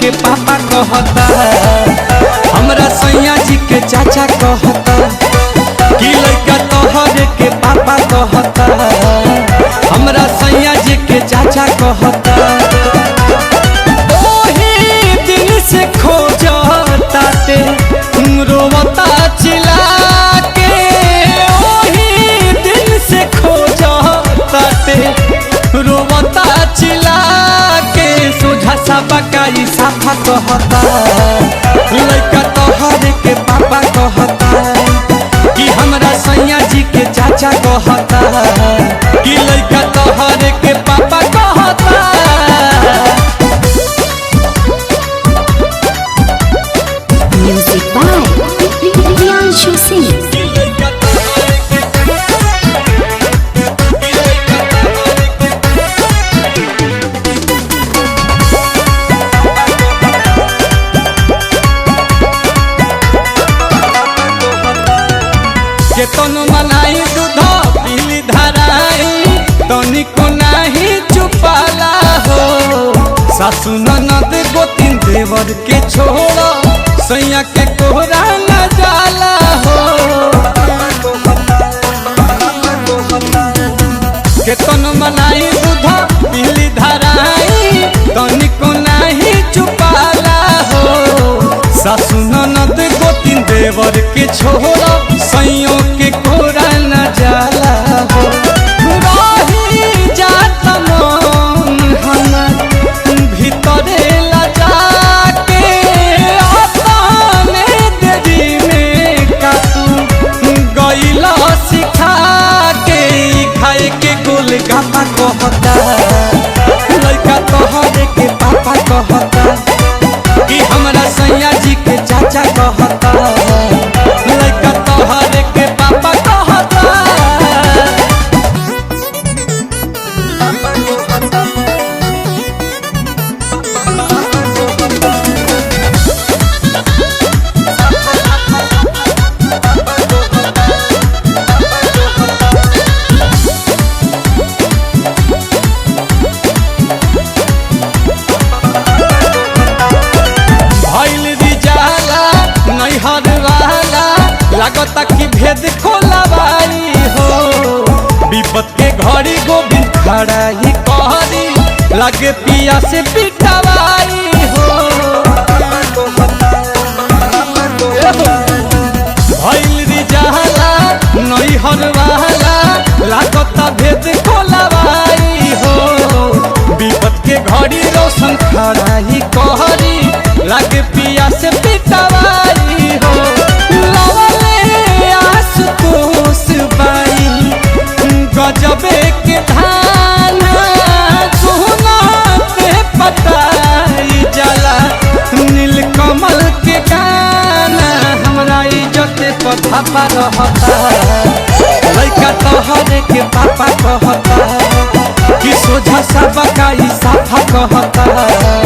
के पापा कहता, हमरा सैया जी के चाचा कहता कि लड़का तोहरे के पापा कहता, हमरा सैया जी के चाचा कहता। ओही दिन से खोजता ते रोवता चिल्ला के, ओही दिन से खोजता ते रोवता चिल्ला के। सोझा सा बकाई साफा कहता, लड़का तोहरे के पापा कहता कि हमरा सैया जी के चाचा कहता कि लड़का तोहरे के पापा कहता। Music by Priyanshu Singh. केतनो मनाई दूध पीली धराई तनिको नाही चुपाला हो। सासु ननद गोतिन देवर के छोड़ सैया के कोहरा न जाला हो। केतनो मनाई दूध पीली धराई तनिको नाही चुपाला हो। सासु ननद गोतिन देवर के छोड़ सैयों के कोरा न जाला हो। रही जात मन हमर भीतरे लजा के, अपने देरी में कातू गईला सिखा के। खाए के गोलगप्पा कहता, लड़का तोहरे के पापा कहता कि हमरा सैया जी के चाचा कहता, लड़का तोहरे के पापा कहता। भइल रिजाला नैहर वाला लागता कि भेद खोलवाई हो। विपत के घड़ी गोविंद खड़ा ही कहरी लगे पिया से पिटवाई हो। भइल रिजाला नैहर वाला लागता भेद खोलवाई हो। विपत के घड़ी रोशन खड़ा ही कहरी लगे पिया से पिटवाई हो। लवले आशुतोष बाई गजबे के धान सोना पे पताई जाला नीलकमल के गाना। हमरा इज्जत पर धापा रहता, लड़का तोहरे के पापा कहता कि सोझा सा बकाई साफा कहता।